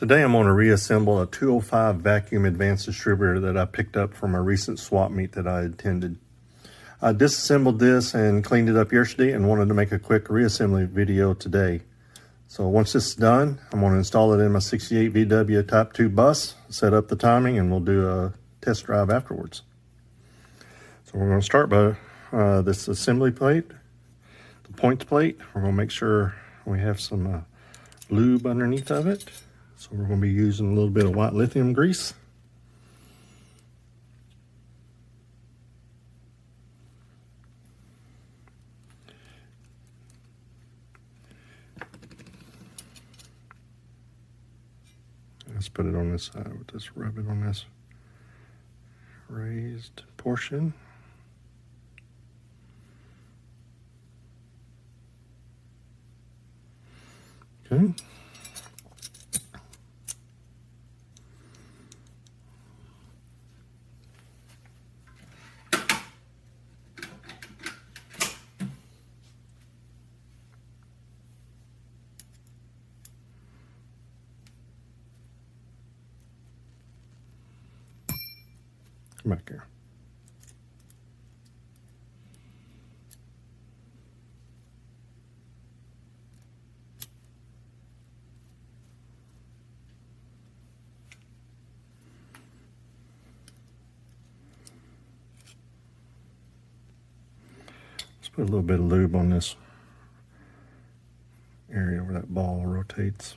Today I'm going to reassemble a 205 vacuum advanced distributor that I picked up from a recent swap meet that I attended. I disassembled this and cleaned it up yesterday and wanted to make a quick reassembly video today. So once this is done, I'm going to install it in my 68 VW Type 2 bus, set up the timing, and we'll do a test drive afterwards. So we're going to start by this assembly plate, the points plate. We're going to make sure we have some lube underneath of it. So we're going to be using a little bit of white lithium grease. Let's put it on this side. We'll just rub it on this raised portion. Okay. Come back here. Let's put a little bit of lube on this area where that ball rotates.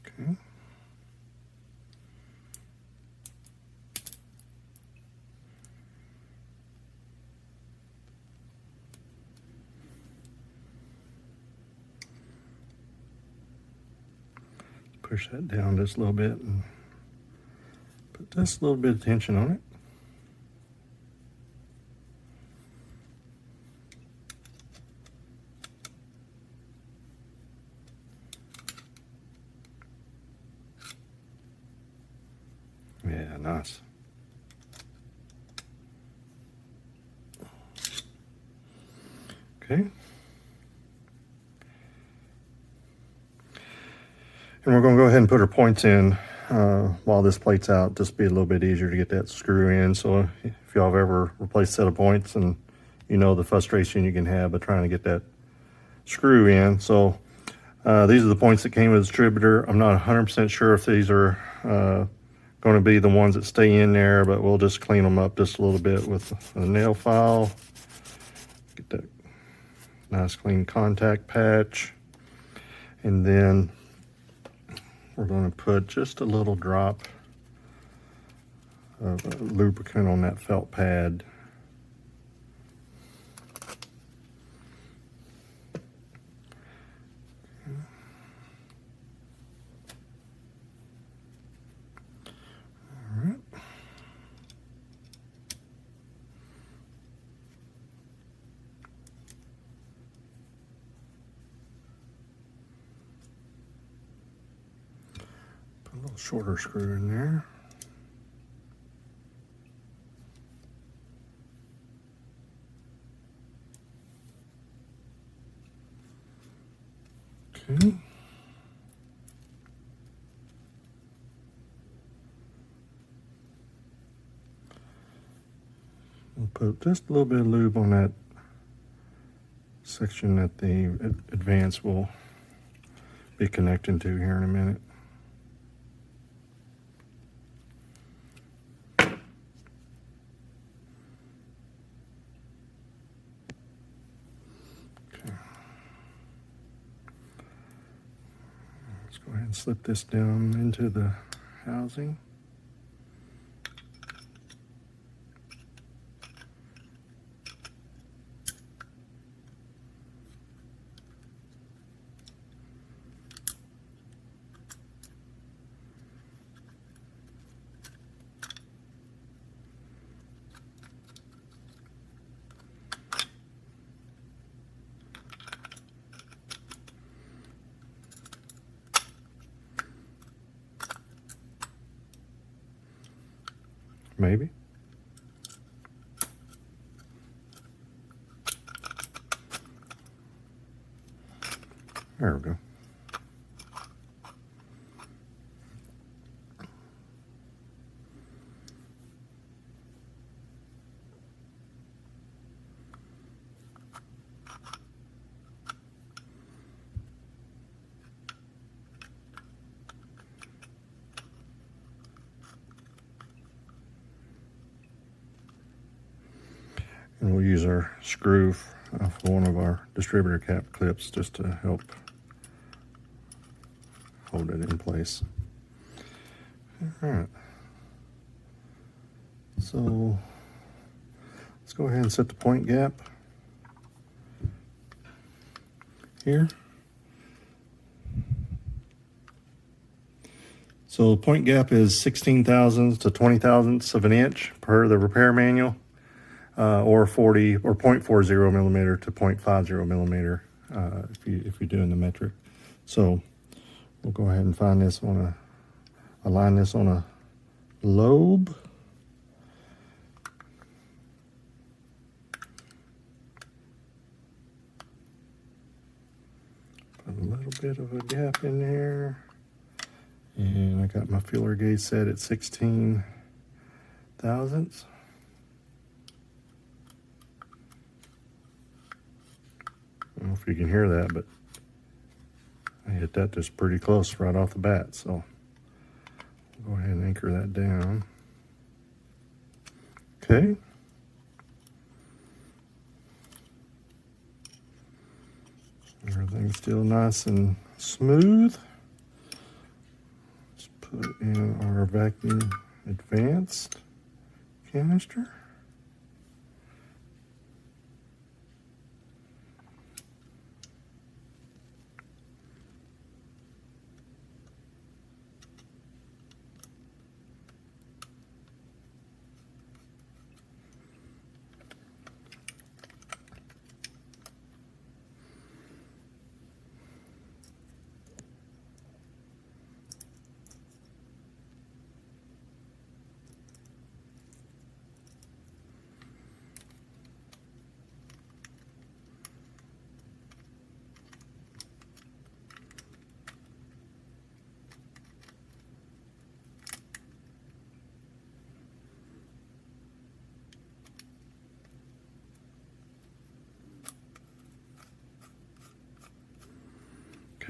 Okay. Push that down just a little bit and put just a little bit of tension on it. Yeah, nice. Okay. And we're going to go ahead and put our points in while this plate's out, just be a little bit easier to get that screw in. So if y'all have ever replaced a set of points, and you know the frustration you can have by trying to get that screw in. So these are the points that came with the distributor. I'm not 100% sure if these are going to be the ones that stay in there, but we'll just clean them up just a little bit with a nail file. Get that nice clean contact patch. And then we're going to put just a little drop of lubricant on that felt pad. All right. Put a little shorter screw in there. Okay. We'll put just a little bit of lube on that section that the advance will be connecting to here in a minute. Okay. Let's go ahead and slip this down into the housing. maybe. There we go. And we'll use our screw for one of our distributor cap clips just to help hold it in place. All right. So let's go ahead and set the point gap here. So the point gap is 16 thousandths to 20 thousandths of an inch per the repair manual. Or 0.40 millimeter to 0.50 millimeter if you're doing the metric. So we'll go ahead and find this on align this on a lobe. Put a little bit of a gap in there. And I got my feeler gauge set at 16 thousandths. I don't know if you can hear that, but I hit that just pretty close right off the bat. So go ahead and anchor that down. Okay. Everything's still nice and smooth. Let's put in our vacuum advanced canister.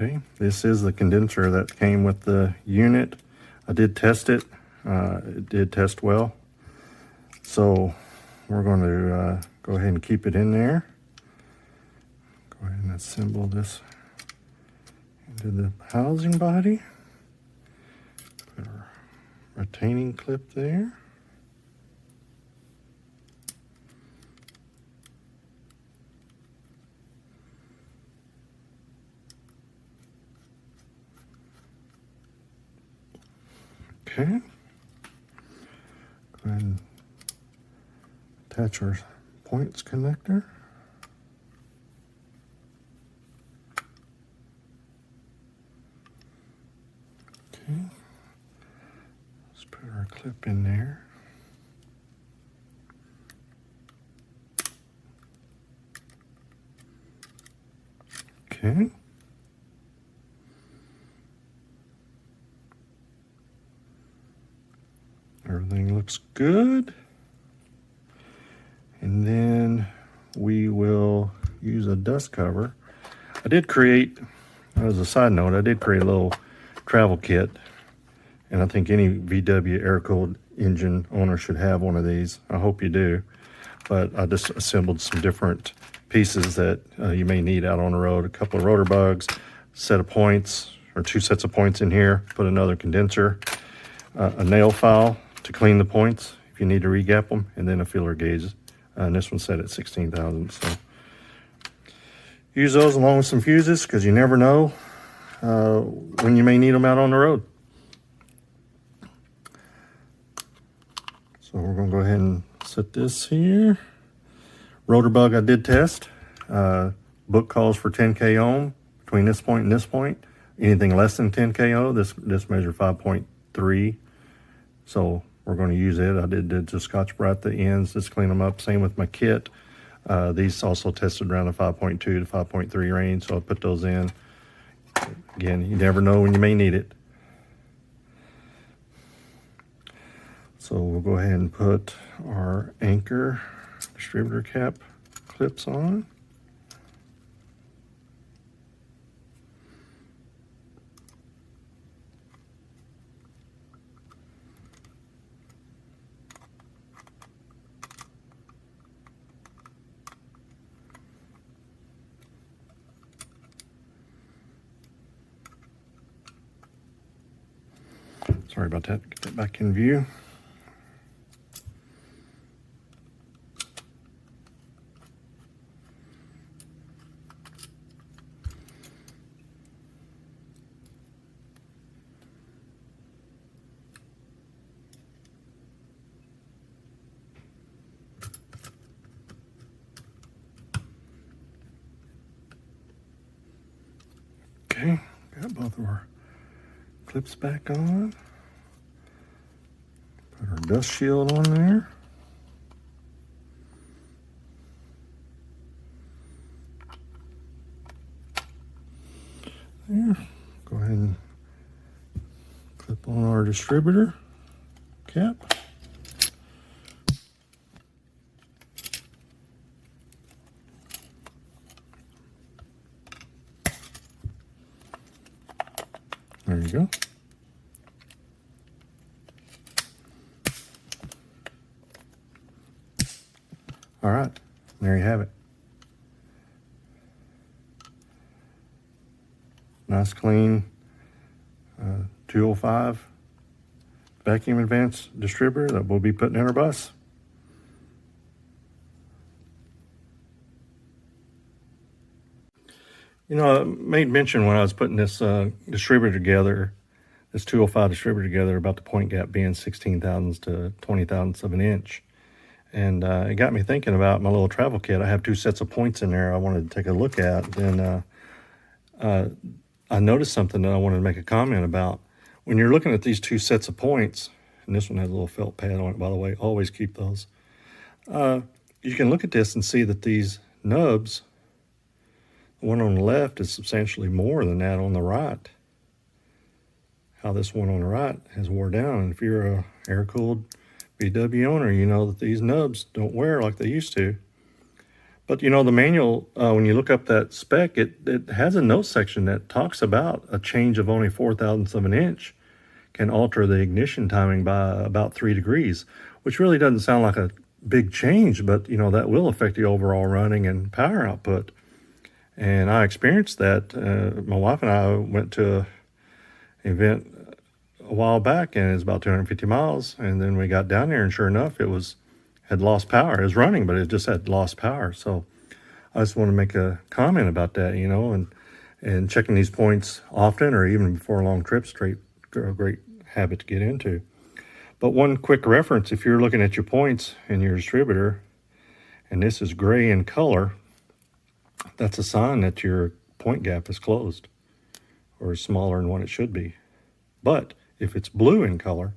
Okay, this is the condenser that came with the unit. I did test it. It did test well. So we're going to go ahead and keep it in there. Go ahead and assemble this into the housing body. Put our retaining clip there. Okay. Go ahead and attach our points connector. Okay. Let's put our clip in there. Okay. Everything looks good. And then we will use a dust cover. I did create, as a side note, I did create a little travel kit. And I think any VW air-cooled engine owner should have one of these. I hope you do. But I just assembled some different pieces that you may need out on the road. A couple of rotor bugs, set of points, or two sets of points in here. Put another condenser, a nail file to clean the points if you need to re-gap them, and then a feeler gauge. And this one's set at 16 thousandths. So use those along with some fuses because you never know when you may need them out on the road. So we're going to go ahead and set this here. Rotor bug I did test. Book calls for 10K ohm between this point and this point. Anything less than 10K ohm, this measured 5.3. So we're going to use it. I did just Scotch-Brite the ends, just clean them up. Same with my kit. These also tested around the 5.2 to 5.3 range, so I put those in. Again, you never know when you may need it. So we'll go ahead and put our anchor distributor cap clips on. Sorry about that. Get that back in view. Okay, got both of our clips back on. Put our dust shield on there. There. Go ahead and clip on our distributor cap. There you go. All right, there you have it. Nice clean 205 vacuum advanced distributor that we'll be putting in our bus. You know, I made mention when I was putting this distributor together, this 205 distributor together, about the point gap being 16 thousandths to 20 thousandths of an inch. And it got me thinking about my little travel kit. I have two sets of points in there I wanted to take a look at. And I noticed something that I wanted to make a comment about. When you're looking at these two sets of points, and this one has a little felt pad on it, by the way, always keep those. You can look at this and see that these nubs, the one on the left is substantially more than that on the right. How this one on the right has wore down. And if you're a air-cooled VW owner, you know that these nubs don't wear like they used to. But you know, the manual, when you look up that spec, it has a note section that talks about a change of only 4 thousandths of an inch can alter the ignition timing by about 3 degrees, which really doesn't sound like a big change, but you know, that will affect the overall running and power output. And I experienced that. My wife and I went to an event a while back, and it was about 250 miles. And then we got down there, and sure enough, had lost power. It was running, but it just had lost power. So I just want to make a comment about that, you know, and checking these points often or even before long trips, a great habit to get into. But one quick reference, if you're looking at your points in your distributor, and this is gray in color, that's a sign that your point gap is closed or is smaller than what it should be. But if it's blue in color,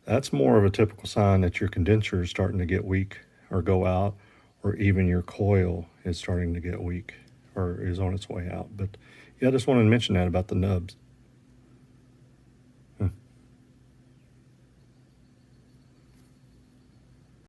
that's more of a typical sign that your condenser is starting to get weak or go out, or even your coil is starting to get weak or is on its way out. But yeah, I just wanted to mention that about the nubs.